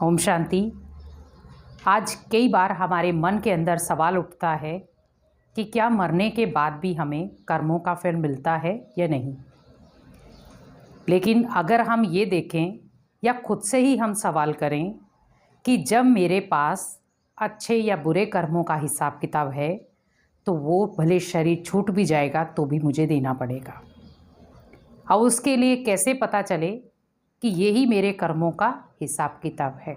ओम शांति। आज कई बार हमारे मन के अंदर सवाल उठता है कि क्या मरने के बाद भी हमें कर्मों का फल मिलता है या नहीं। लेकिन अगर हम ये देखें या खुद से ही हम सवाल करें कि जब मेरे पास अच्छे या बुरे कर्मों का हिसाब किताब है तो वो भले शरीर छूट भी जाएगा तो भी मुझे देना पड़ेगा। अब उसके लिए कैसे पता चले कि यही मेरे कर्मों का हिसाब किताब है।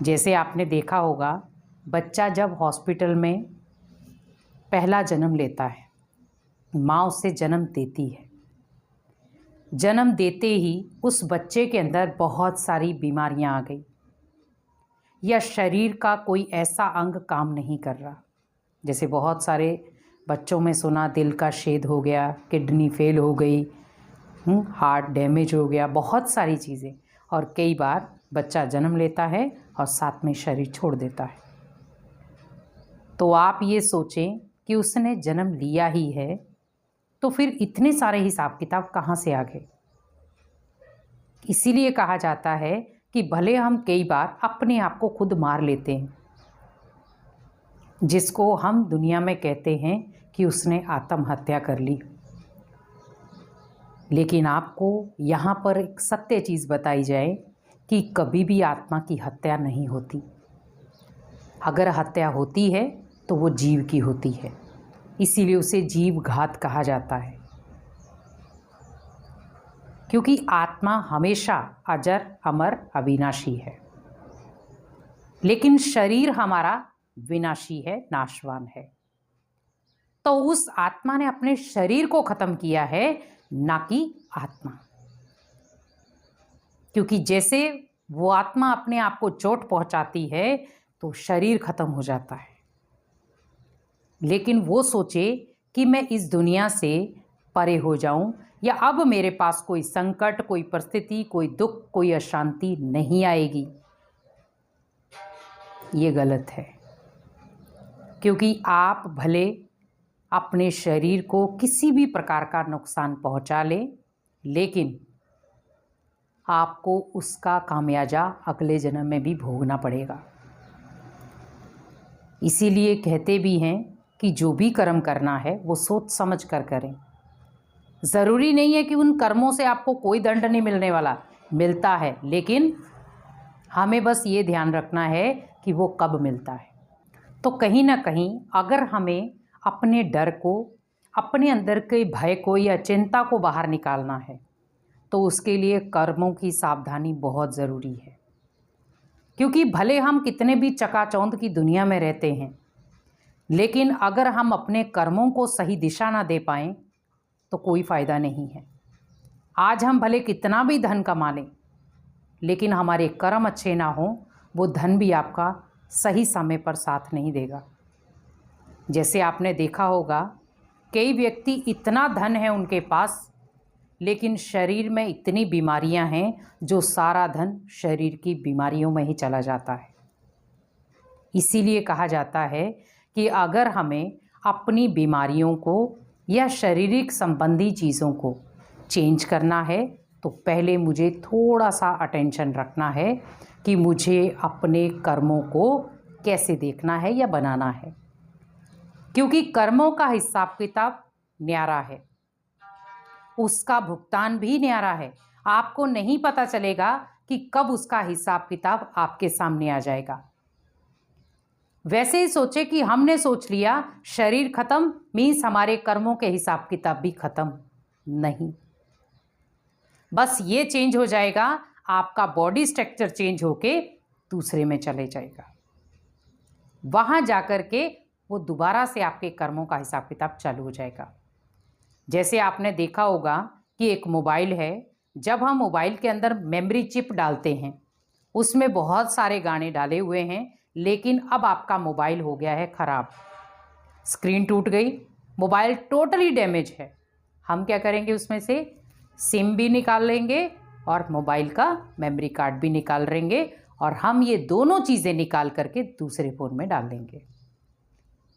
जैसे आपने देखा होगा, बच्चा जब हॉस्पिटल में पहला जन्म लेता है, माँ उसे जन्म देती है। जन्म देते ही उस बच्चे के अंदर बहुत सारी बीमारियां आ गई या शरीर का कोई ऐसा अंग काम नहीं कर रहा। जैसे बहुत सारे बच्चों में सुना दिल का छेद हो गया, किडनी फेल हो गई, हार्ट डैमेज हो गया, बहुत सारी चीज़ें। और कई बार बच्चा जन्म लेता है और साथ में शरीर छोड़ देता है। तो आप ये सोचें कि उसने जन्म लिया ही है तो फिर इतने सारे हिसाब किताब कहाँ से आ गए। इसीलिए कहा जाता है कि भले हम कई बार अपने आप को खुद मार लेते हैं, जिसको हम दुनिया में कहते हैं कि उसने आत्महत्या कर ली, लेकिन आपको यहाँ पर एक सत्य चीज़ बताई जाए कि कभी भी आत्मा की हत्या नहीं होती। अगर हत्या होती है तो वो जीव की होती है, इसीलिए उसे जीव घात कहा जाता है। क्योंकि आत्मा हमेशा अजर अमर अविनाशी है, लेकिन शरीर हमारा विनाशी है, नाशवान है। तो उस आत्मा ने अपने शरीर को खत्म किया है, ना कि आत्मा। क्योंकि जैसे वो आत्मा अपने आप को चोट पहुंचाती है तो शरीर खत्म हो जाता है। लेकिन वो सोचे कि मैं इस दुनिया से परे हो जाऊं या अब मेरे पास कोई संकट, कोई परिस्थिति, कोई दुख, कोई अशांति नहीं आएगी, ये गलत है। क्योंकि आप भले अपने शरीर को किसी भी प्रकार का नुकसान पहुंचा ले, लेकिन आपको उसका खामियाजा अगले जन्म में भी भोगना पड़ेगा। इसीलिए कहते भी हैं कि जो भी कर्म करना है वो सोच समझ कर करें। ज़रूरी नहीं है कि उन कर्मों से आपको कोई दंड नहीं मिलने वाला, मिलता है, लेकिन हमें बस ये ध्यान रखना है कि वो कब मिलता है। तो कहीं ना कहीं अगर हमें अपने डर को, अपने अंदर के भय को या चिंता को बाहर निकालना है तो उसके लिए कर्मों की सावधानी बहुत ज़रूरी है। क्योंकि भले हम कितने भी चकाचौंध की दुनिया में रहते हैं, लेकिन अगर हम अपने कर्मों को सही दिशा ना दे पाएँ तो कोई फ़ायदा नहीं है। आज हम भले कितना भी धन कमा लें, लेकिन हमारे कर्म अच्छे ना हों, वो धन भी आपका सही समय पर साथ नहीं देगा। जैसे आपने देखा होगा, कई व्यक्ति इतना धन है उनके पास, लेकिन शरीर में इतनी बीमारियां हैं जो सारा धन शरीर की बीमारियों में ही चला जाता है। इसीलिए कहा जाता है कि अगर हमें अपनी बीमारियों को या शारीरिक संबंधी चीज़ों को चेंज करना है तो पहले मुझे थोड़ा सा अटेंशन रखना है कि मुझे अपने कर्मों को कैसे देखना है या बनाना है। क्योंकि कर्मों का हिसाब किताब न्यारा है, उसका भुगतान भी न्यारा है। आपको नहीं पता चलेगा कि कब उसका हिसाब किताब आपके सामने आ जाएगा। वैसे ही सोचे कि हमने सोच लिया शरीर खत्म मीन्स हमारे कर्मों के हिसाब किताब भी खत्म, नहीं। बस ये चेंज हो जाएगा, आपका बॉडी स्ट्रक्चर चेंज होके दूसरे में चले जाएगा। वहां जाकर के वो दोबारा से आपके कर्मों का हिसाब किताब चालू हो जाएगा। जैसे आपने देखा होगा कि एक मोबाइल है, जब हम मोबाइल के अंदर मेमोरी चिप डालते हैं, उसमें बहुत सारे गाने डाले हुए हैं, लेकिन अब आपका मोबाइल हो गया है ख़राब, स्क्रीन टूट गई, मोबाइल टोटली डैमेज है। हम क्या करेंगे, उसमें से सिम भी निकाल लेंगे और मोबाइल का मेमोरी कार्ड भी निकाल लेंगे और हम ये दोनों चीज़ें निकाल करके दूसरे फ़ोन में डाल लेंगे।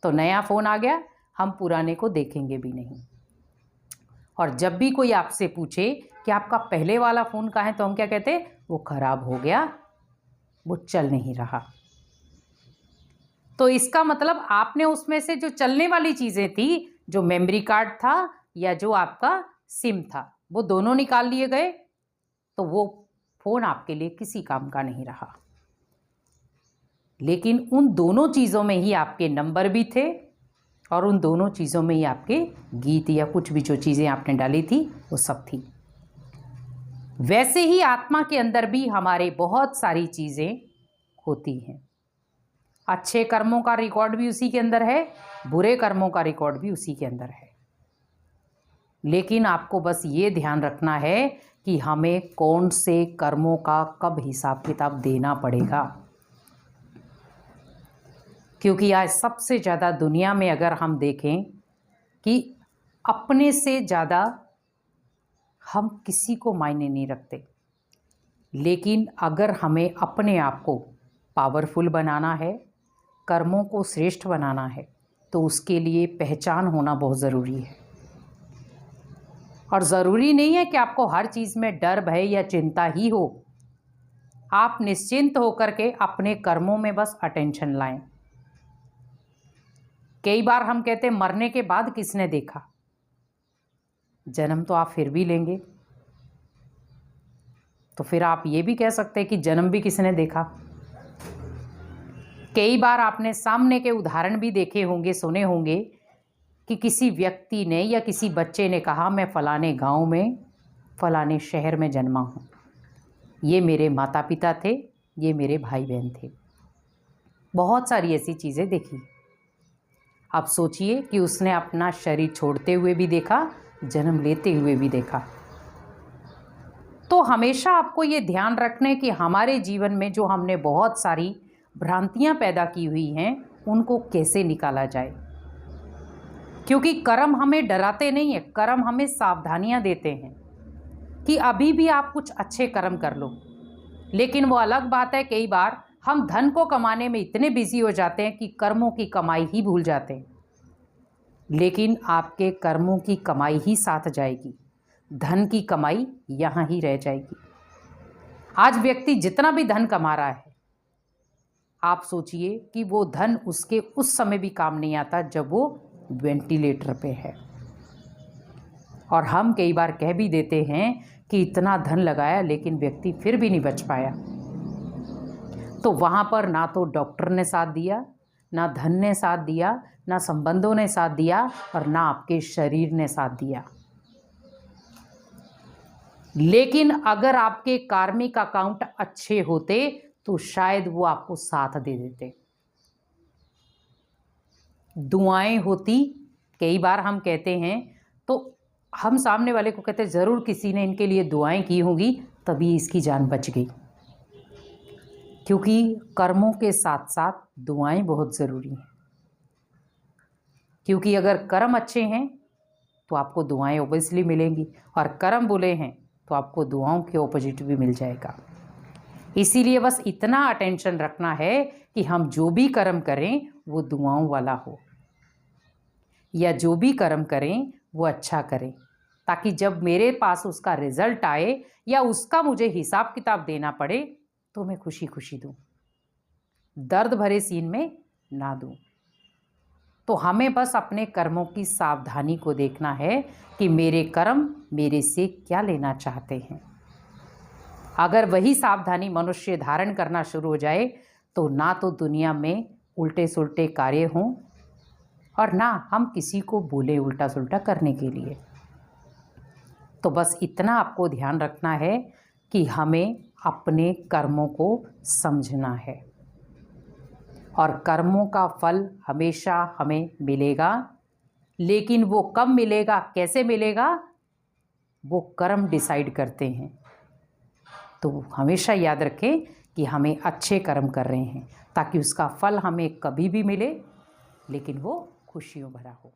तो नया फ़ोन आ गया, हम पुराने को देखेंगे भी नहीं। और जब भी कोई आपसे पूछे कि आपका पहले वाला फ़ोन कहाँ है, तो हम क्या कहते हैं, वो ख़राब हो गया, वो चल नहीं रहा। तो इसका मतलब आपने उसमें से जो चलने वाली चीज़ें थी, जो मेमोरी कार्ड था या जो आपका सिम था, वो दोनों निकाल लिए गए, तो वो फ़ोन आपके लिए किसी काम का नहीं रहा। लेकिन उन दोनों चीज़ों में ही आपके नंबर भी थे और उन दोनों चीज़ों में ही आपके गीत या कुछ भी जो चीज़ें आपने डाली थी वो सब थी। वैसे ही आत्मा के अंदर भी हमारे बहुत सारी चीज़ें होती हैं। अच्छे कर्मों का रिकॉर्ड भी उसी के अंदर है, बुरे कर्मों का रिकॉर्ड भी उसी के अंदर है। लेकिन आपको बस ये ध्यान रखना है कि हमें कौन से कर्मों का कब हिसाब किताब देना पड़ेगा। क्योंकि आज सबसे ज़्यादा दुनिया में अगर हम देखें कि अपने से ज़्यादा हम किसी को मायने नहीं रखते, लेकिन अगर हमें अपने आप को पावरफुल बनाना है, कर्मों को श्रेष्ठ बनाना है, तो उसके लिए पहचान होना बहुत ज़रूरी है। और ज़रूरी नहीं है कि आपको हर चीज़ में डर, भय या चिंता ही हो। आप निश्चिंत होकर के अपने कर्मों में बस अटेंशन लाएं। कई बार हम कहते हैं मरने के बाद किसने देखा, जन्म तो आप फिर भी लेंगे। तो फिर आप ये भी कह सकते हैं कि जन्म भी किसने देखा। कई बार आपने सामने के उदाहरण भी देखे होंगे, सुने होंगे कि किसी व्यक्ति ने या किसी बच्चे ने कहा मैं फ़लाने गांव में फ़लाने शहर में जन्मा हूँ, ये मेरे माता पिता थे, ये मेरे भाई बहन थे। बहुत सारी ऐसी चीज़ें देखी। आप सोचिए कि उसने अपना शरीर छोड़ते हुए भी देखा, जन्म लेते हुए भी देखा। तो हमेशा आपको ये ध्यान रखना है कि हमारे जीवन में जो हमने बहुत सारी भ्रांतियां पैदा की हुई हैं, उनको कैसे निकाला जाए। क्योंकि कर्म हमें डराते नहीं है, कर्म हमें सावधानियां देते हैं कि अभी भी आप कुछ अच्छे कर्म कर लो। लेकिन वो अलग बात है, कई बार हम धन को कमाने में इतने बिजी हो जाते हैं कि कर्मों की कमाई ही भूल जाते हैं। लेकिन आपके कर्मों की कमाई ही साथ जाएगी, धन की कमाई यहाँ ही रह जाएगी। आज व्यक्ति जितना भी धन कमा रहा है, आप सोचिए कि वो धन उसके उस समय भी काम नहीं आता जब वो वेंटिलेटर पे है। और हम कई बार कह भी देते हैं कि इतना धन लगाया लेकिन व्यक्ति फिर भी नहीं बच पाया। तो वहाँ पर ना तो डॉक्टर ने साथ दिया, ना धन ने साथ दिया, ना संबंधों ने साथ दिया और ना आपके शरीर ने साथ दिया। लेकिन अगर आपके कार्मिक अकाउंट अच्छे होते तो शायद वो आपको साथ दे देते। दुआएं होती, कई बार हम कहते हैं तो हम सामने वाले को कहते हैं ज़रूर किसी ने इनके लिए दुआएं की होंगी तभी इसकी जान बच गई। क्योंकि कर्मों के साथ साथ दुआएं बहुत ज़रूरी हैं। क्योंकि अगर कर्म अच्छे हैं तो आपको दुआएं ओबियसली मिलेंगी, और कर्म बुरे हैं तो आपको दुआओं के ऑपोजिट भी मिल जाएगा। इसीलिए बस इतना अटेंशन रखना है कि हम जो भी कर्म करें वो दुआओं वाला हो, या जो भी कर्म करें वो अच्छा करें, ताकि जब मेरे पास उसका रिजल्ट आए या उसका मुझे हिसाब किताब देना पड़े तो मैं खुशी खुशी दूँ, दर्द भरे सीन में ना दूँ। तो हमें बस अपने कर्मों की सावधानी को देखना है कि मेरे कर्म मेरे से क्या लेना चाहते हैं। अगर वही सावधानी मनुष्य धारण करना शुरू हो जाए तो ना तो दुनिया में उल्टे सुलटे कार्य हों और ना हम किसी को बोले उल्टा सुलटा करने के लिए। तो बस इतना आपको ध्यान रखना है कि हमें अपने कर्मों को समझना है, और कर्मों का फल हमेशा हमें मिलेगा। लेकिन वो कब मिलेगा, कैसे मिलेगा, वो कर्म डिसाइड करते हैं। तो हमेशा याद रखें कि हमें अच्छे कर्म कर रहे हैं ताकि उसका फल हमें कभी भी मिले, लेकिन वो खुशियों भरा हो।